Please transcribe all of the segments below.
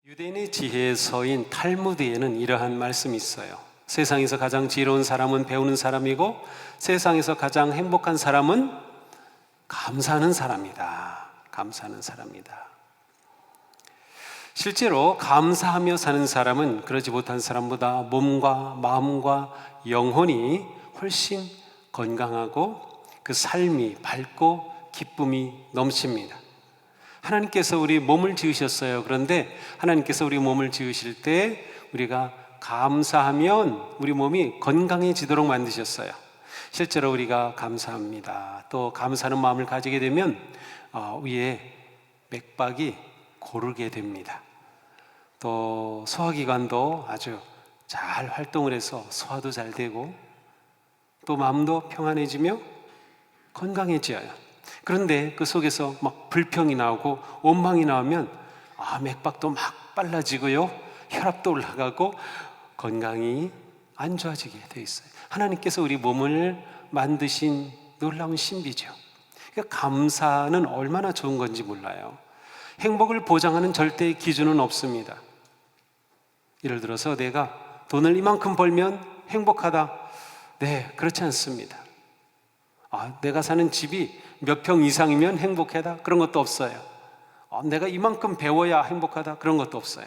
유대인의 지혜서인 탈무드에는 이러한 말씀이 있어요. 세상에서 가장 지혜로운 사람은 배우는 사람이고 세상에서 가장 행복한 사람은 감사하는 사람이다. 감사하는 사람이다. 실제로 감사하며 사는 사람은 그러지 못한 사람보다 몸과 마음과 영혼이 훨씬 건강하고 그 삶이 밝고 기쁨이 넘칩니다. 하나님께서 우리 몸을 지으셨어요. 그런데 하나님께서 우리 몸을 지으실 때 우리가 감사하면 우리 몸이 건강해지도록 만드셨어요. 실제로 우리가 감사합니다. 또 감사하는 마음을 가지게 되면 위에 맥박이 고르게 됩니다. 또 소화기관도 아주 잘 활동을 해서 소화도 잘 되고 또 마음도 평안해지며 건강해져요. 그런데 그 속에서 막 불평이 나오고 원망이 나오면 맥박도 막 빨라지고요, 혈압도 올라가고 건강이 안 좋아지게 돼 있어요. 하나님께서 우리 몸을 만드신 놀라운 신비죠. 그러니까 감사는 얼마나 좋은 건지 몰라요. 행복을 보장하는 절대의 기준은 없습니다. 예를 들어서 내가 돈을 이만큼 벌면 행복하다. 네, 그렇지 않습니다. 내가 사는 집이 몇 평 이상이면 행복하다. 그런 것도 없어요. 내가 이만큼 배워야 행복하다. 그런 것도 없어요.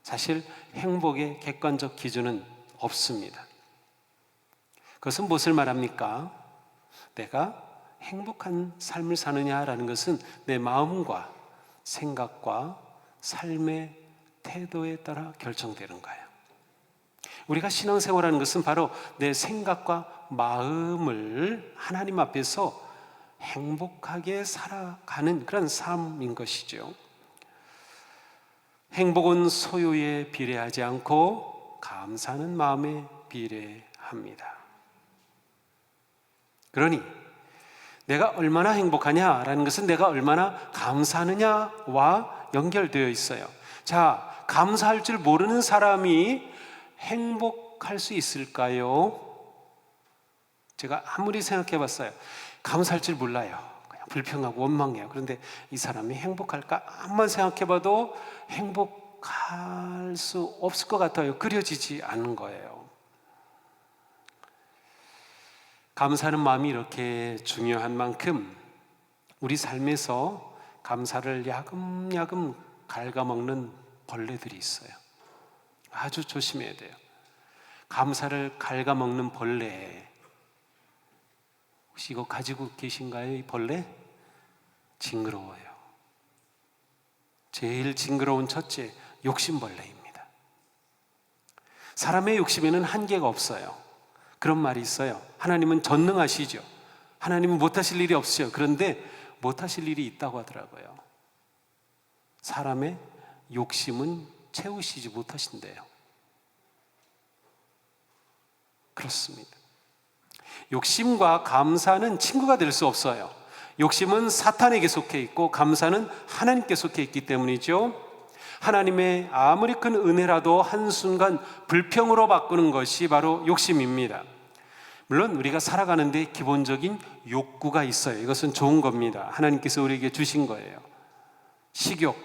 사실 행복의 객관적 기준은 없습니다. 그것은 무엇을 말합니까? 내가 행복한 삶을 사느냐라는 것은 내 마음과 생각과 삶의 태도에 따라 결정되는 거예요. 우리가 신앙생활하는 것은 바로 내 생각과 마음을 하나님 앞에서 행복하게 살아가는 그런 삶인 것이죠. 행복은 소유에 비례하지 않고 감사하는 마음에 비례합니다. 그러니 내가 얼마나 행복하냐라는 것은 내가 얼마나 감사하느냐와 연결되어 있어요. 자, 감사할 줄 모르는 사람이 행복할 수 있을까요? 제가 아무리 생각해 봤어요. 감사할 줄 몰라요. 그냥 불평하고 원망해요. 그런데 이 사람이 행복할까? 한번 생각해 봐도 행복할 수 없을 것 같아요. 그려지지 않는 거예요. 감사하는 마음이 이렇게 중요한 만큼 우리 삶에서 감사를 야금야금 갉아먹는 벌레들이 있어요. 아주 조심해야 돼요. 감사를 갉아먹는 벌레, 혹시 이거 가지고 계신가요? 이 벌레? 징그러워요. 제일 징그러운 첫째, 욕심벌레입니다. 사람의 욕심에는 한계가 없어요. 그런 말이 있어요. 하나님은 전능하시죠. 하나님은 못하실 일이 없어요. 그런데 못하실 일이 있다고 하더라고요. 사람의 욕심은 채우시지 못하신대요. 그렇습니다. 욕심과 감사는 친구가 될 수 없어요. 욕심은 사탄에게 속해 있고 감사는 하나님께 속해 있기 때문이죠. 하나님의 아무리 큰 은혜라도 한순간 불평으로 바꾸는 것이 바로 욕심입니다. 물론 우리가 살아가는데 기본적인 욕구가 있어요. 이것은 좋은 겁니다. 하나님께서 우리에게 주신 거예요. 식욕.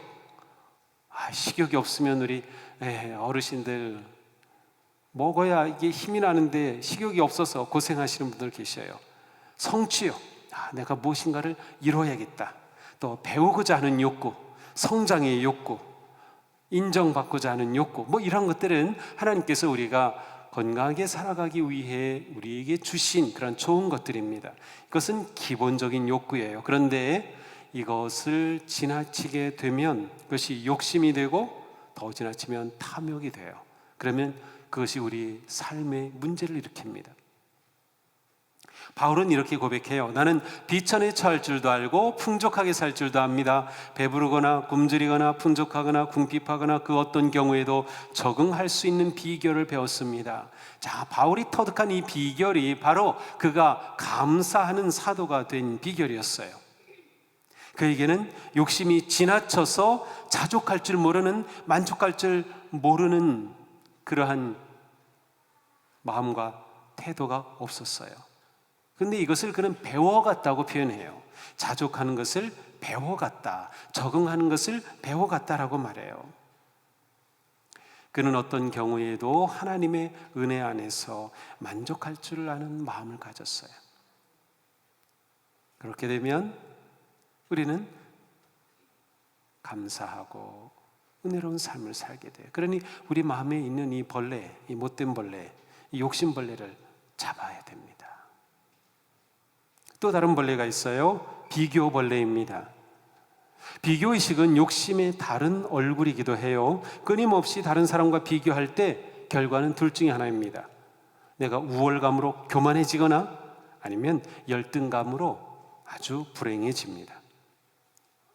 식욕이 없으면 우리 어르신들 먹어야 이게 힘이 나는데 식욕이 없어서 고생하시는 분들 계셔요. 성취욕, 내가 무엇인가를 이뤄야겠다. 또 배우고자 하는 욕구, 성장의 욕구, 인정받고자 하는 욕구, 이런 것들은 하나님께서 우리가 건강하게 살아가기 위해 우리에게 주신 그런 좋은 것들입니다. 이것은 기본적인 욕구예요. 그런데 이것을 지나치게 되면 그것이 욕심이 되고 더 지나치면 탐욕이 돼요. 그러면 그것이 우리 삶의 문제를 일으킵니다. 바울은 이렇게 고백해요. 나는 비천에 처할 줄도 알고 풍족하게 살 줄도 압니다. 배부르거나 굶주리거나 풍족하거나 궁핍하거나 그 어떤 경우에도 적응할 수 있는 비결을 배웠습니다. 자, 바울이 터득한 이 비결이 바로 그가 감사하는 사도가 된 비결이었어요. 그에게는 욕심이 지나쳐서 자족할 줄 모르는, 만족할 줄 모르는 그러한 마음과 태도가 없었어요. 그런데 이것을 그는 배워갔다고 표현해요. 자족하는 것을 배워갔다, 적응하는 것을 배워갔다라고 말해요. 그는 어떤 경우에도 하나님의 은혜 안에서 만족할 줄 아는 마음을 가졌어요. 그렇게 되면 우리는 감사하고 은혜로운 삶을 살게 돼요. 그러니 우리 마음에 있는 이 벌레, 이 못된 벌레, 이 욕심벌레를 잡아야 됩니다. 또 다른 벌레가 있어요. 비교벌레입니다. 비교의식은 욕심의 다른 얼굴이기도 해요. 끊임없이 다른 사람과 비교할 때 결과는 둘 중에 하나입니다. 내가 우월감으로 교만해지거나 아니면 열등감으로 아주 불행해집니다.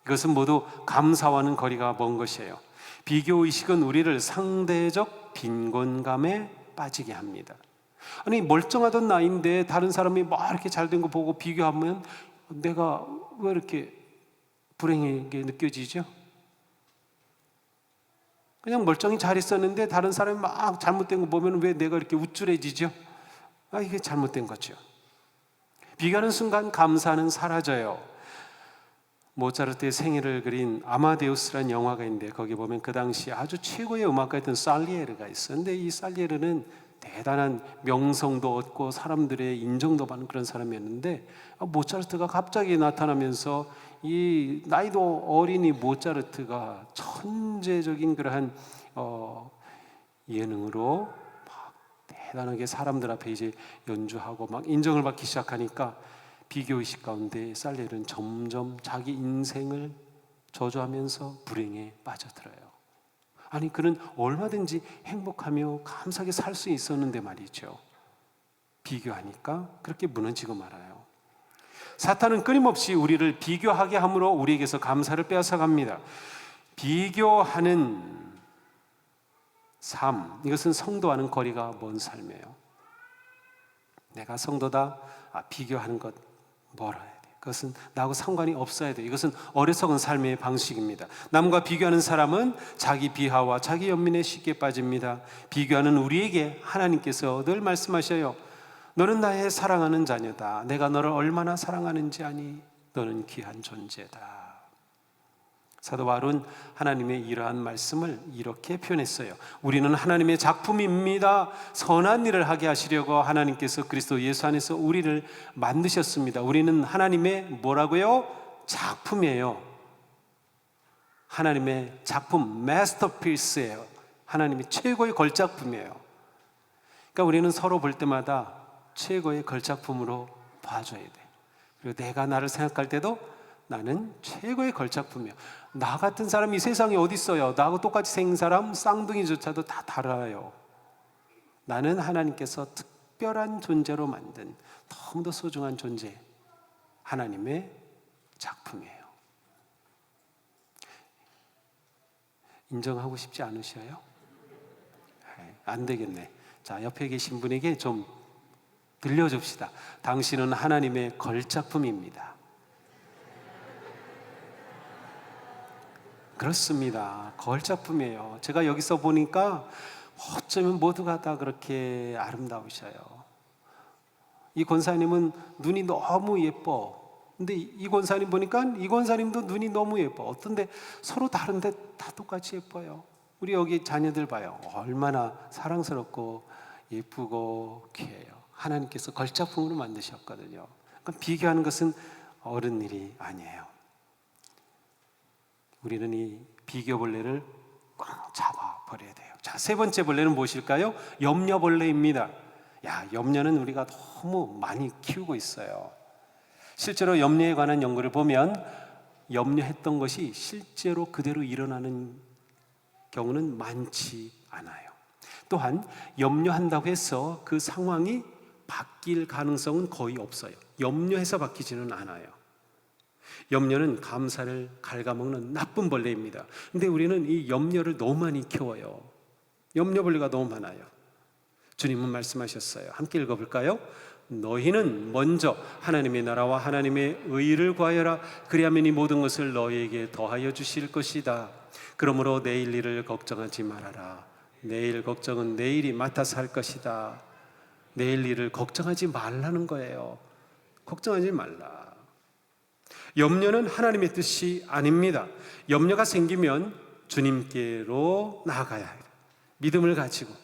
이것은 모두 감사와는 거리가 먼 것이에요. 비교의식은 우리를 상대적 빈곤감에 빠지게 합니다. 아니, 멀쩡하던 나인데 다른 사람이 막 이렇게 잘된 거 보고 비교하면 내가 왜 이렇게 불행하게 느껴지죠? 그냥 멀쩡히 잘 있었는데 다른 사람이 막 잘못된 거 보면 왜 내가 이렇게 우쭐해지죠? 이게 잘못된 거죠. 비교하는 순간 감사는 사라져요. 모차르트의 생애를 그린 아마데우스라는 영화가 있는데 거기 보면 그 당시 아주 최고의 음악가였던 살리에르가 있어요. 근데 이 살리에르는 대단한 명성도 얻고 사람들의 인정도 받는 그런 사람이었는데 모차르트가 갑자기 나타나면서 이 나이도 어린이 모차르트가 천재적인 그러한 예능으로 막 대단하게 사람들 앞에 이제 연주하고 막 인정을 받기 시작하니까 비교의식 가운데 살리에르는 점점 자기 인생을 저주하면서 불행에 빠져들어요. 아니, 그는 얼마든지 행복하며 감사하게 살 수 있었는데 말이죠. 비교하니까 그렇게 무너지고 말아요. 사탄은 끊임없이 우리를 비교하게 함으로 우리에게서 감사를 빼앗아갑니다. 비교하는 삶, 이것은 성도와는 거리가 먼 삶이에요. 내가 성도다, 비교하는 것 멀어야 돼. 그것은 나하고 상관이 없어야 돼. 이것은 어리석은 삶의 방식입니다. 남과 비교하는 사람은 자기 비하와 자기 연민에 쉽게 빠집니다. 비교하는 우리에게 하나님께서 늘 말씀하셔요. 너는 나의 사랑하는 자녀다. 내가 너를 얼마나 사랑하는지 아니? 너는 귀한 존재다. 사도 바울은 하나님의 이러한 말씀을 이렇게 표현했어요. 우리는 하나님의 작품입니다. 선한 일을 하게 하시려고 하나님께서 그리스도 예수 안에서 우리를 만드셨습니다. 우리는 하나님의 뭐라고요? 작품이에요. 하나님의 작품, 마스터피스예요. 하나님의 최고의 걸작품이에요. 그러니까 우리는 서로 볼 때마다 최고의 걸작품으로 봐줘야 돼. 그리고 내가 나를 생각할 때도 나는 최고의 걸작품이야. 나 같은 사람이 세상에 어디 있어요? 나하고 똑같이 생긴 사람 쌍둥이조차도 다 달라요. 나는 하나님께서 특별한 존재로 만든 너무도 소중한 존재, 하나님의 작품이에요. 인정하고 싶지 않으셔요? 안 되겠네. 자, 옆에 계신 분에게 좀 들려줍시다. 당신은 하나님의 걸작품입니다. 그렇습니다. 걸작품이에요. 제가 여기서 보니까 어쩌면 모두가 다 그렇게 아름다우셔요. 이 권사님은 눈이 너무 예뻐. 근데 이 권사님 보니까 이 권사님도 눈이 너무 예뻐. 어떤데 서로 다른데 다 똑같이 예뻐요. 우리 여기 자녀들 봐요. 얼마나 사랑스럽고 예쁘고 귀해요. 하나님께서 걸작품으로 만드셨거든요. 그러니까 비교하는 것은 옳은 일이 아니에요. 우리는 이 비교벌레를 꽉 잡아버려야 돼요. 자, 세 번째 벌레는 무엇일까요? 염려벌레입니다. 염려는 우리가 너무 많이 키우고 있어요. 실제로 염려에 관한 연구를 보면 염려했던 것이 실제로 그대로 일어나는 경우는 많지 않아요. 또한 염려한다고 해서 그 상황이 바뀔 가능성은 거의 없어요. 염려해서 바뀌지는 않아요. 염려는 감사를 갉아먹는 나쁜 벌레입니다. 근데 우리는 이 염려를 너무 많이 키워요. 염려벌레가 너무 많아요. 주님은 말씀하셨어요. 함께 읽어볼까요? 너희는 먼저 하나님의 나라와 하나님의 의를 구하여라. 그리하면 이 모든 것을 너희에게 더하여 주실 것이다. 그러므로 내일 일을 걱정하지 말아라. 내일 걱정은 내일이 맡아서 할 것이다. 내일 일을 걱정하지 말라는 거예요. 걱정하지 말라. 염려는 하나님의 뜻이 아닙니다. 염려가 생기면 주님께로 나아가야 해요. 믿음을 가지고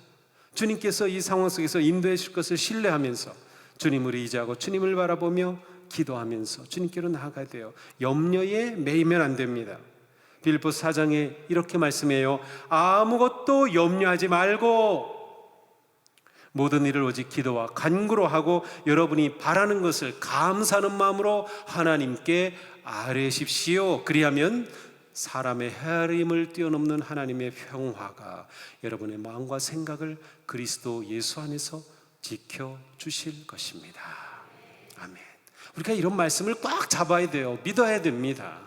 주님께서 이 상황 속에서 인도해 줄 것을 신뢰하면서 주님을 의지하고 주님을 바라보며 기도하면서 주님께로 나아가야 돼요. 염려에 매이면 안 됩니다. 빌립보 4장에 이렇게 말씀해요. 아무것도 염려하지 말고 모든 일을 오직 기도와 간구로 하고 여러분이 바라는 것을 감사하는 마음으로 하나님께 아뢰십시오. 그리하면 사람의 헤아림을 뛰어넘는 하나님의 평화가 여러분의 마음과 생각을 그리스도 예수 안에서 지켜주실 것입니다. 아멘. 우리가 이런 말씀을 꽉 잡아야 돼요. 믿어야 됩니다.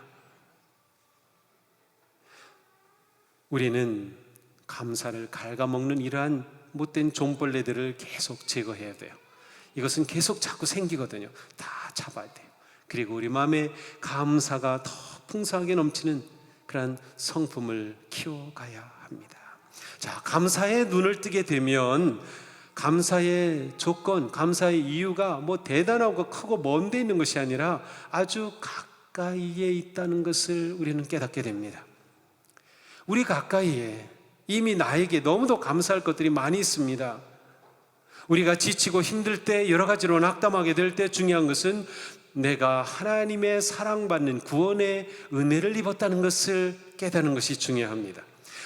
우리는 감사를 갉아먹는 이러한 못된 종벌레들을 계속 제거해야 돼요. 이것은 계속 자꾸 생기거든요. 다 잡아야 돼요. 그리고 우리 마음에 감사가 더 풍성하게 넘치는 그런 성품을 키워가야 합니다. 자, 감사의 눈을 뜨게 되면 감사의 조건, 감사의 이유가 뭐 대단하고 크고 먼 데 있는 것이 아니라 아주 가까이에 있다는 것을 우리는 깨닫게 됩니다. 우리 가까이에 이미 나에게 너무도 감사할 것들이 많이 있습니다. 우리가 지치고 힘들 때, 여러 가지로 낙담하게 될 때 중요한 것은 내가 하나님의 사랑받는 구원의 은혜를 입었다는 것을 깨닫는 것이 중요합니다.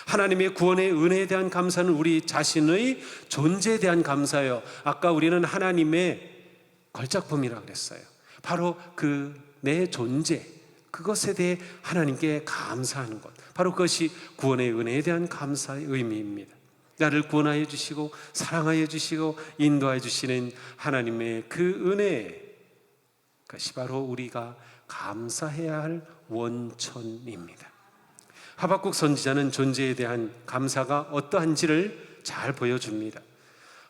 하나님의 구원의 은혜에 대한 감사는 우리 자신의 존재에 대한 감사예요. 아까 우리는 하나님의 걸작품이라고 그랬어요. 바로 내 존재, 그것에 대해 하나님께 감사하는 것, 바로 그것이 구원의 은혜에 대한 감사의 의미입니다. 나를 구원하여 주시고 사랑하여 주시고 인도하여 주시는 하나님의 그 은혜, 그것이 바로 우리가 감사해야 할 원천입니다. 하박국 선지자는 존재에 대한 감사가 어떠한지를 잘 보여줍니다.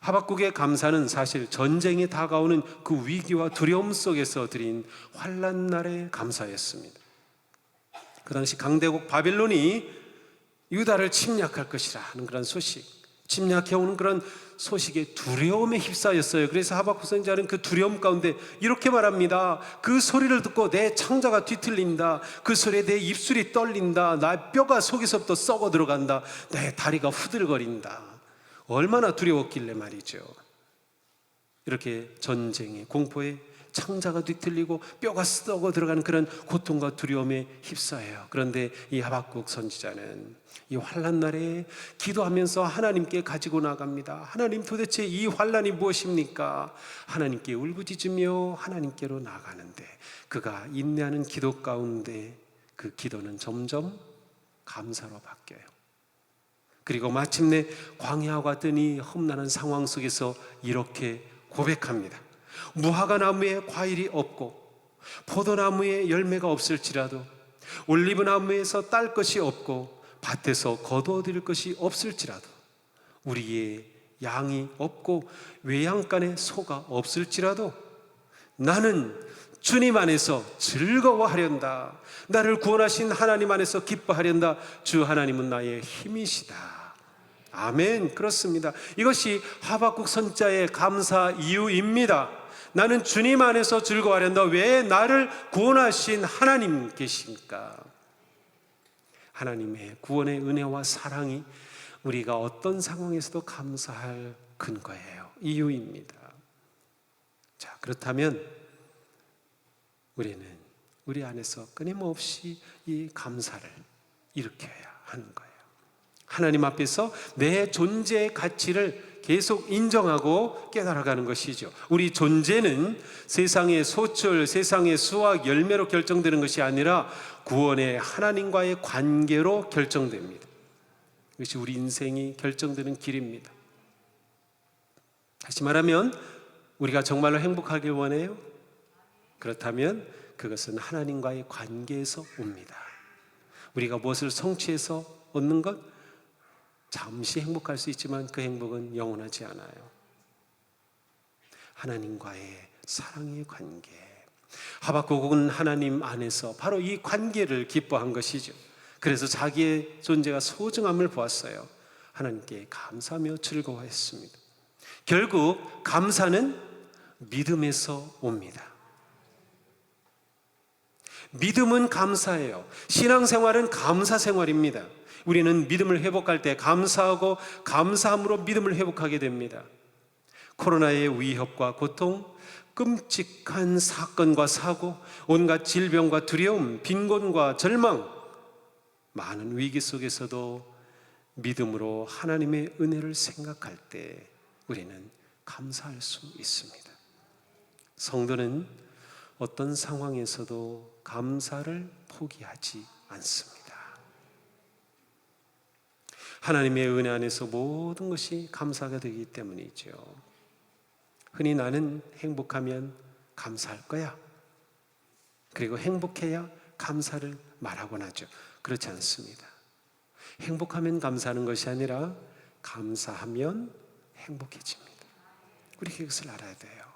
하박국의 감사는 사실 전쟁이 다가오는 그 위기와 두려움 속에서 드린 환난 날의 감사였습니다. 그 당시 강대국 바빌론이 유다를 침략할 것이라 하는 그런 소식, 침략해오는 그런 소식에 두려움에 휩싸였어요. 그래서 하박국 선지자는 그 두려움 가운데 이렇게 말합니다. 그 소리를 듣고 내 창자가 뒤틀린다. 그 소리에 내 입술이 떨린다. 나 뼈가 속에서부터 썩어 들어간다. 내 다리가 후들거린다. 얼마나 두려웠길래 말이죠. 이렇게 전쟁의 공포에 창자가 뒤틀리고 뼈가 썩어 들어가는 그런 고통과 두려움에 휩싸여요. 그런데 이 하박국 선지자는 이 환난 날에 기도하면서 하나님께 가지고 나갑니다. 하나님, 도대체 이 환난이 무엇입니까? 하나님께 울부짖으며 하나님께로 나가는데 그가 인내하는 기도 가운데 그 기도는 점점 감사로 바뀌어요. 그리고 마침내 광야와 같으니 험난한 상황 속에서 이렇게 고백합니다. 무화과 나무에 과일이 없고 포도나무에 열매가 없을지라도 올리브 나무에서 딸 것이 없고 밭에서 거두어들일 것이 없을지라도 우리의 양이 없고 외양간에 소가 없을지라도 나는 주님 안에서 즐거워하련다. 나를 구원하신 하나님 안에서 기뻐하련다. 주 하나님은 나의 힘이시다. 아멘. 그렇습니다. 이것이 하박국 선지자의 감사 이유입니다. 나는 주님 안에서 즐거워하련다. 왜? 나를 구원하신 하나님 계십니까? 하나님의 구원의 은혜와 사랑이 우리가 어떤 상황에서도 감사할 근거예요. 이유입니다. 자, 그렇다면 우리는 우리 안에서 끊임없이 이 감사를 일으켜야 하는 거예요. 하나님 앞에서 내 존재의 가치를 계속 인정하고 깨달아가는 것이죠. 우리 존재는 세상의 소출, 세상의 수확, 열매로 결정되는 것이 아니라 구원의 하나님과의 관계로 결정됩니다. 이것이 우리 인생이 결정되는 길입니다. 다시 말하면 우리가 정말로 행복하길 원해요? 그렇다면 그것은 하나님과의 관계에서 옵니다. 우리가 무엇을 성취해서 얻는 것? 잠시 행복할 수 있지만 그 행복은 영원하지 않아요. 하나님과의 사랑의 관계. 하박국은 하나님 안에서 바로 이 관계를 기뻐한 것이죠. 그래서 자기의 존재가 소중함을 보았어요. 하나님께 감사하며 즐거워했습니다. 결국 감사는 믿음에서 옵니다. 믿음은 감사예요. 신앙생활은 감사생활입니다. 우리는 믿음을 회복할 때 감사하고 감사함으로 믿음을 회복하게 됩니다. 코로나의 위협과 고통, 끔찍한 사건과 사고, 온갖 질병과 두려움, 빈곤과 절망, 많은 위기 속에서도 믿음으로 하나님의 은혜를 생각할 때 우리는 감사할 수 있습니다. 성도는 어떤 상황에서도 감사를 포기하지 않습니다. 하나님의 은혜 안에서 모든 것이 감사가 되기 때문이죠. 흔히 나는 행복하면 감사할 거야. 그리고 행복해야 감사를 말하곤 하죠. 그렇지 않습니다. 행복하면 감사하는 것이 아니라 감사하면 행복해집니다. 우리 그것을 알아야 돼요.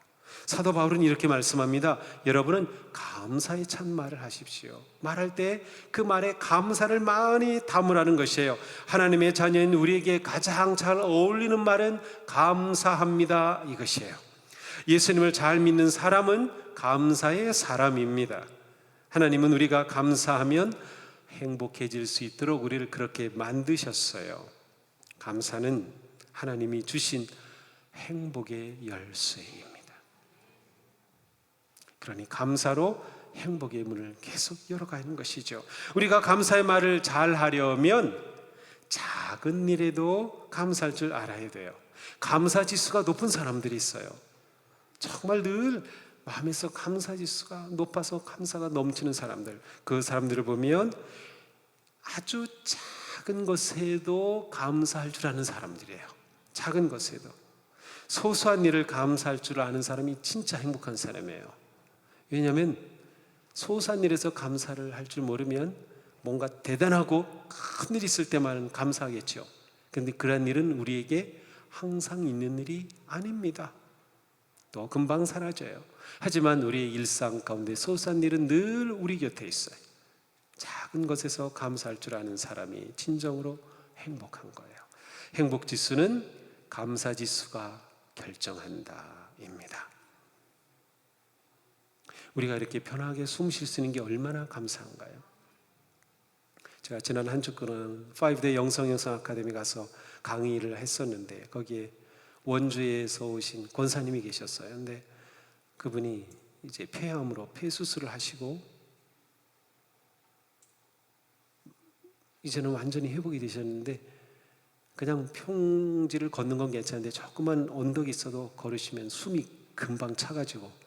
사도 바울은 이렇게 말씀합니다. 여러분은 감사의 참말을 하십시오. 말할 때 그 말에 감사를 많이 담으라는 것이에요. 하나님의 자녀인 우리에게 가장 잘 어울리는 말은 감사합니다, 이것이에요. 예수님을 잘 믿는 사람은 감사의 사람입니다. 하나님은 우리가 감사하면 행복해질 수 있도록 우리를 그렇게 만드셨어요. 감사는 하나님이 주신 행복의 열쇠입니다. 그러니 감사로 행복의 문을 계속 열어가는 것이죠. 우리가 감사의 말을 잘 하려면 작은 일에도 감사할 줄 알아야 돼요. 감사 지수가 높은 사람들이 있어요. 정말 늘 마음에서 감사 지수가 높아서 감사가 넘치는 사람들, 그 사람들을 보면 아주 작은 것에도 감사할 줄 아는 사람들이에요. 작은 것에도. 소소한 일을 감사할 줄 아는 사람이 진짜 행복한 사람이에요. 왜냐하면 소소한 일에서 감사를 할 줄 모르면 뭔가 대단하고 큰 일이 있을 때만 감사하겠죠. 그런데 그런 일은 우리에게 항상 있는 일이 아닙니다. 또 금방 사라져요. 하지만 우리의 일상 가운데 소소한 일은 늘 우리 곁에 있어요. 작은 것에서 감사할 줄 아는 사람이 진정으로 행복한 거예요. 행복 지수는 감사 지수가 결정한다입니다. 우리가 이렇게 편하게 숨 쉴 수 있는 게 얼마나 감사한가요? 제가 지난 한 주간은 5day 영성 아카데미 가서 강의를 했었는데 거기에 원주에서 오신 권사님이 계셨어요. 근데 그분이 이제 폐암으로 폐수술을 하시고 이제는 완전히 회복이 되셨는데 그냥 평지를 걷는 건 괜찮은데 조그만 언덕이 있어도 걸으시면 숨이 금방 차가지고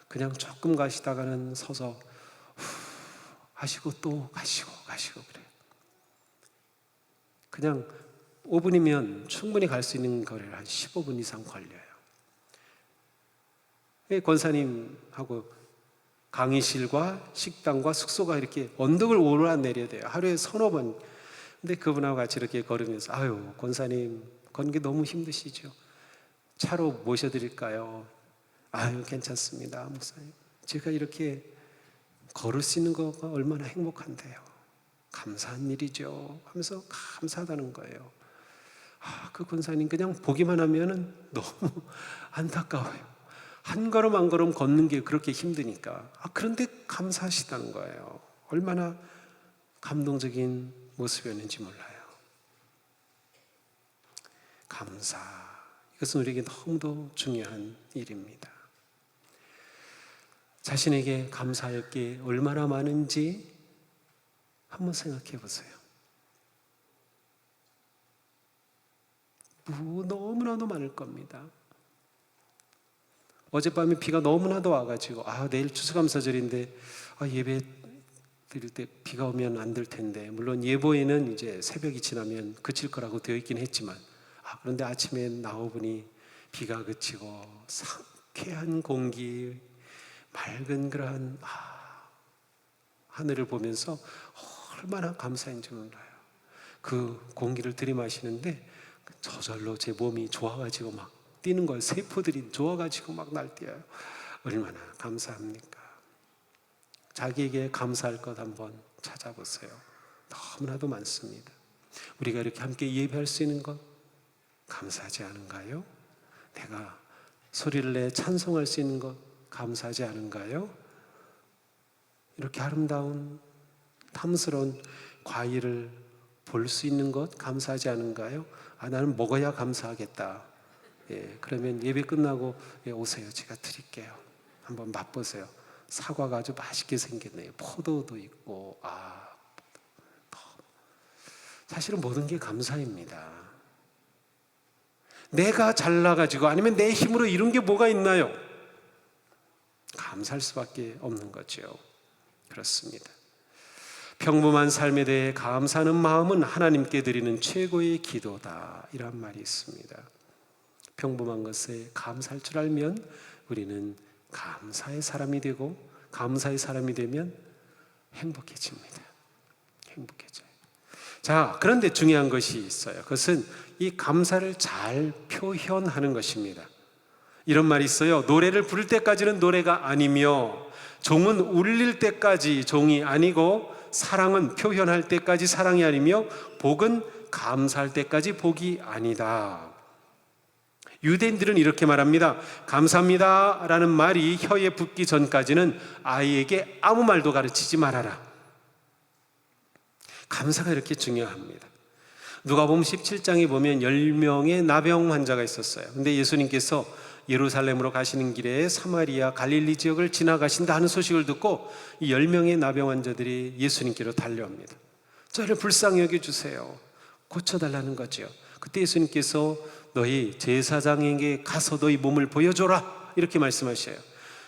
그냥 조금 가시다가는 서서 하시고 또 가시고 그래요. 그냥 5분이면 충분히 갈 수 있는 거리를 한 15분 이상 걸려요. 권사님하고 강의실과 식당과 숙소가 이렇게 언덕을 오르내려야 돼요. 하루에 서너 번. 근데 그분하고 같이 이렇게 걸으면서 아유 권사님 걷는 게 너무 힘드시죠? 차로 모셔드릴까요? 아유 괜찮습니다 목사님. 제가 이렇게 걸을 수 있는 거가 얼마나 행복한데요. 감사한 일이죠 하면서 감사하다는 거예요. 그 권사님 그냥 보기만 하면은 너무 안타까워요. 한 걸음 한 걸음 걷는 게 그렇게 힘드니까. 그런데 감사하시다는 거예요. 얼마나 감동적인 모습이었는지 몰라요. 감사. 이것은 우리에게 너무도 중요한 일입니다. 자신에게 감사할 게 얼마나 많은지 한번 생각해 보세요. 너무나도 많을 겁니다. 어젯밤에 비가 너무나도 와가지고 내일 추수감사절인데 예배 드릴 때 비가 오면 안 될 텐데 물론 예보에는 이제 새벽이 지나면 그칠 거라고 되어 있긴 했지만 그런데 아침에 나오보니 비가 그치고 상쾌한 공기 맑은 그러한 하늘을 보면서 얼마나 감사한지 몰라요. 그 공기를 들이마시는데 저절로 제 몸이 좋아가지고 막 뛰는 거예요. 세포들이 좋아가지고 막 날뛰어요. 얼마나 감사합니까? 자기에게 감사할 것 한번 찾아보세요. 너무나도 많습니다. 우리가 이렇게 함께 예배할 수 있는 것 감사하지 않은가요? 내가 소리를 내 찬송할 수 있는 것 감사하지 않은가요? 이렇게 아름다운 탐스러운 과일을 볼 수 있는 것 감사하지 않은가요? 나는 먹어야 감사하겠다. 그러면 예배 끝나고 오세요. 제가 드릴게요. 한번 맛보세요. 사과가 아주 맛있게 생겼네요. 포도도 있고, 사실은 모든 게 감사입니다. 내가 잘나가지고 아니면 내 힘으로 이룬 게 뭐가 있나요? 감사할 수밖에 없는 거죠. 그렇습니다. 평범한 삶에 대해 감사하는 마음은 하나님께 드리는 최고의 기도다, 이란 말이 있습니다. 평범한 것에 감사할 줄 알면 우리는 감사의 사람이 되고, 감사의 사람이 되면 행복해집니다. 행복해져요. 자, 그런데 중요한 것이 있어요. 그것은 이 감사를 잘 표현하는 것입니다. 이런 말이 있어요. 노래를 부를 때까지는 노래가 아니며, 종은 울릴 때까지 종이 아니고, 사랑은 표현할 때까지 사랑이 아니며, 복은 감사할 때까지 복이 아니다. 유대인들은 이렇게 말합니다. 감사합니다 라는 말이 혀에 붙기 전까지는 아이에게 아무 말도 가르치지 말아라. 감사가 이렇게 중요합니다. 누가복음 17장에 보면 10명의 나병 환자가 있었어요. 근데 예수님께서 예루살렘으로 가시는 길에 사마리아 갈릴리 지역을 지나가신다 하는 소식을 듣고 이 10명의 나병 환자들이 예수님께로 달려옵니다. 저를 불쌍히 여겨주세요. 고쳐달라는 거죠. 그때 예수님께서 너희 제사장에게 가서 너희 몸을 보여줘라, 이렇게 말씀하셔요.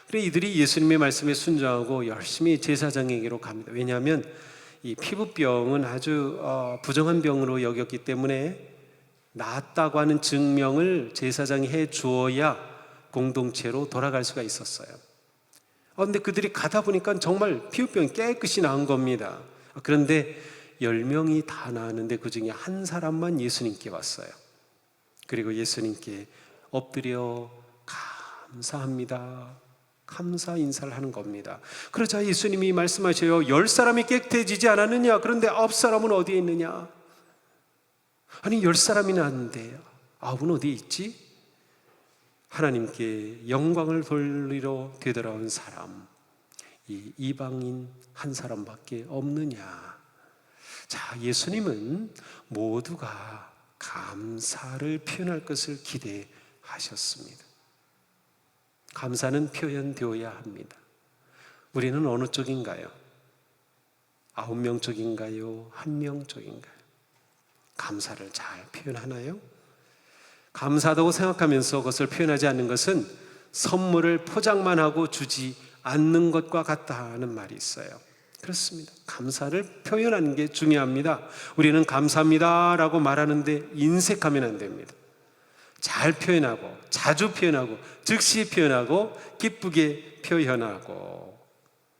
그래 이들이 예수님의 말씀에 순종하고 열심히 제사장에게로 갑니다. 왜냐하면 이 피부병은 아주 부정한 병으로 여겼기 때문에 낫다고 하는 증명을 제사장이 해 주어야 공동체로 돌아갈 수가 있었어요. 그런데 그들이 가다 보니까 정말 피부병이 깨끗이 나은 겁니다. 그런데 10명이 다 나았는데 그 중에 한 사람만 예수님께 왔어요. 그리고 예수님께 엎드려 감사합니다, 감사 인사를 하는 겁니다. 그러자 예수님이 말씀하셔요. 10사람이 깨끗해지지 않았느냐? 그런데 9사람은 어디에 있느냐? 아니 10사람이 나왔는데 9은 어디에 있지? 하나님께 영광을 돌리러 되돌아온 사람, 이 이방인 한 사람밖에 없느냐? 자, 예수님은 모두가 감사를 표현할 것을 기대하셨습니다. 감사는 표현되어야 합니다. 우리는 어느 쪽인가요? 9명 쪽인가요? 1명 쪽인가요? 감사를 잘 표현하나요? 감사하다고 생각하면서 그것을 표현하지 않는 것은 선물을 포장만 하고 주지 않는 것과 같다는 말이 있어요. 그렇습니다. 감사를 표현하는 게 중요합니다. 우리는 감사합니다 라고 말하는데 인색하면 안 됩니다. 잘 표현하고, 자주 표현하고, 즉시 표현하고, 기쁘게 표현하고,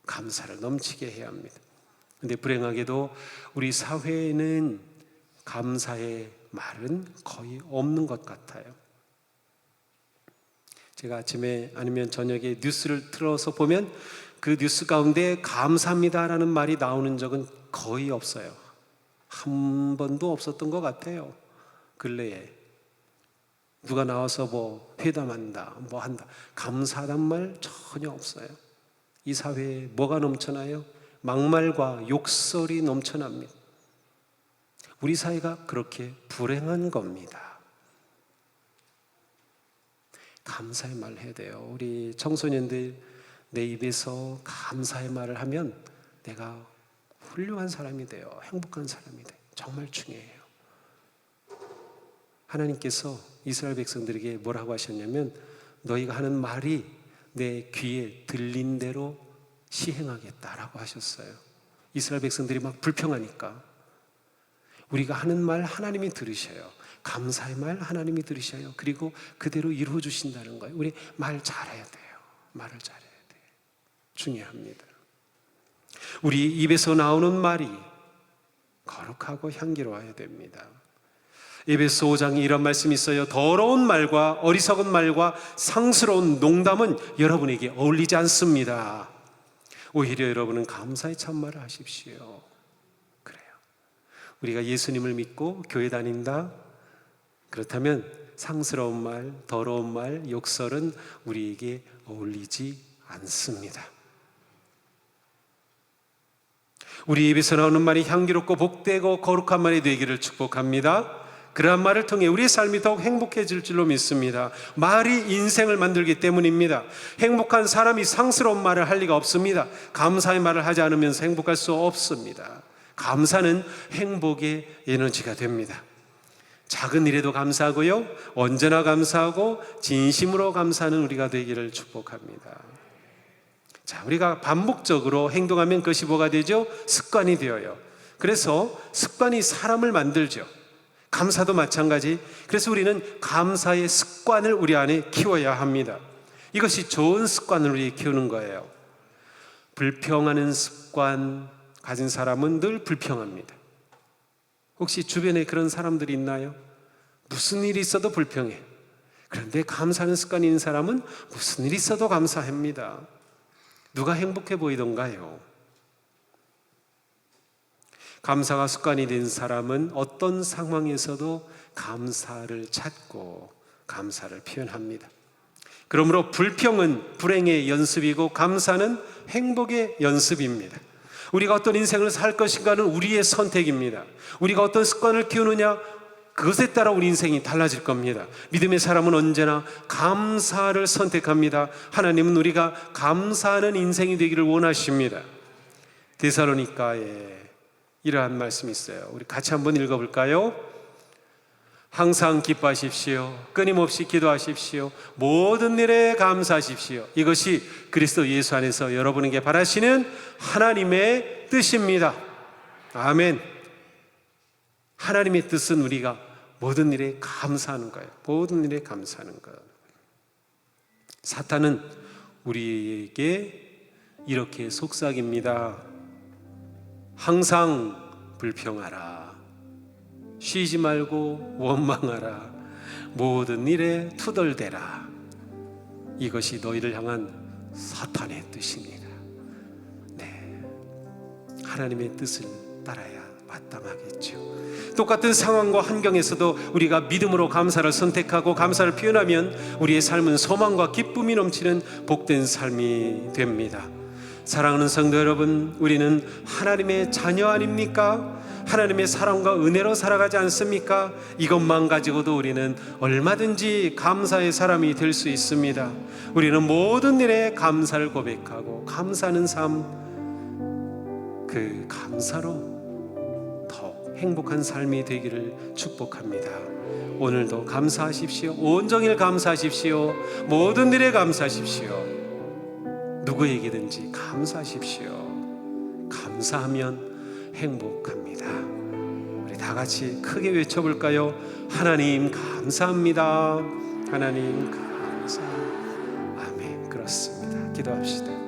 감사를 넘치게 해야 합니다. 그런데 불행하게도 우리 사회에는 감사의 말은 거의 없는 것 같아요. 제가 아침에 아니면 저녁에 뉴스를 틀어서 보면 그 뉴스 가운데 감사합니다라는 말이 나오는 적은 거의 없어요. 한 번도 없었던 것 같아요. 근래에 누가 나와서 뭐 회담한다, 뭐 한다, 감사하단 말 전혀 없어요. 이 사회에 뭐가 넘쳐나요? 막말과 욕설이 넘쳐납니다. 우리 사회가 그렇게 불행한 겁니다. 감사의 말 해야 돼요. 우리 청소년들 내 입에서 감사의 말을 하면 내가 훌륭한 사람이 돼요. 행복한 사람이 돼요. 정말 중요해요. 하나님께서 이스라엘 백성들에게 뭐라고 하셨냐면 너희가 하는 말이 내 귀에 들린 대로 시행하겠다라고 하셨어요. 이스라엘 백성들이 막 불평하니까 우리가 하는 말 하나님이 들으셔요. 감사의 말 하나님이 들으셔요. 그리고 그대로 이루어 주신다는 거예요. 우리 말 잘해야 돼요. 말을 잘해야 돼요. 중요합니다. 우리 입에서 나오는 말이 거룩하고 향기로워야 됩니다. 에베소 5장에 이런 말씀이 있어요. 더러운 말과 어리석은 말과 상스러운 농담은 여러분에게 어울리지 않습니다. 오히려 여러분은 감사의 참말을 하십시오. 그래요. 우리가 예수님을 믿고 교회 다닌다? 그렇다면 상스러운 말, 더러운 말, 욕설은 우리에게 어울리지 않습니다. 우리 입에서 나오는 말이 향기롭고 복되고 거룩한 말이 되기를 축복합니다. 그러한 말을 통해 우리의 삶이 더욱 행복해질 줄로 믿습니다. 말이 인생을 만들기 때문입니다. 행복한 사람이 상스러운 말을 할 리가 없습니다. 감사의 말을 하지 않으면서 행복할 수 없습니다. 감사는 행복의 에너지가 됩니다. 작은 일에도 감사하고요, 언제나 감사하고 진심으로 감사하는 우리가 되기를 축복합니다. 자, 우리가 반복적으로 행동하면 그것이 뭐가 되죠? 습관이 되어요. 그래서 습관이 사람을 만들죠. 감사도 마찬가지. 그래서 우리는 감사의 습관을 우리 안에 키워야 합니다. 이것이 좋은 습관을 우리 키우는 거예요. 불평하는 습관 가진 사람은 늘 불평합니다. 혹시 주변에 그런 사람들이 있나요? 무슨 일이 있어도 불평해. 그런데 감사하는 습관이 있는 사람은 무슨 일이 있어도 감사합니다. 누가 행복해 보이던가요? 감사가 습관이 된 사람은 어떤 상황에서도 감사를 찾고 감사를 표현합니다. 그러므로 불평은 불행의 연습이고 감사는 행복의 연습입니다. 우리가 어떤 인생을 살 것인가는 우리의 선택입니다. 우리가 어떤 습관을 키우느냐, 그것에 따라 우리 인생이 달라질 겁니다. 믿음의 사람은 언제나 감사를 선택합니다. 하나님은 우리가 감사하는 인생이 되기를 원하십니다. 데살로니가에 이러한 말씀이 있어요. 우리 같이 한번 읽어볼까요? 항상 기뻐하십시오. 끊임없이 기도하십시오. 모든 일에 감사하십시오. 이것이 그리스도 예수 안에서 여러분에게 바라시는 하나님의 뜻입니다. 아멘. 하나님의 뜻은 우리가 모든 일에 감사하는 거예요. 모든 일에 감사하는 것. 사탄은 우리에게 이렇게 속삭입니다. 항상 불평하라. 쉬지 말고 원망하라. 모든 일에 투덜대라. 이것이 너희를 향한 사탄의 뜻입니다. 네, 하나님의 뜻을 따라야 마땅하겠죠. 똑같은 상황과 환경에서도 우리가 믿음으로 감사를 선택하고 감사를 표현하면 우리의 삶은 소망과 기쁨이 넘치는 복된 삶이 됩니다. 사랑하는 성도 여러분, 우리는 하나님의 자녀 아닙니까? 하나님의 사랑과 은혜로 살아가지 않습니까? 이것만 가지고도 우리는 얼마든지 감사의 사람이 될 수 있습니다. 우리는 모든 일에 감사를 고백하고 감사하는 삶, 그 감사로 더 행복한 삶이 되기를 축복합니다. 오늘도 감사하십시오. 온종일 감사하십시오. 모든 일에 감사하십시오. 누구에게든지 감사하십시오. 감사하면 행복합니다. 우리 다 같이 크게 외쳐볼까요? 하나님 감사합니다. 하나님 감사합니다. 아멘. 그렇습니다. 기도합시다.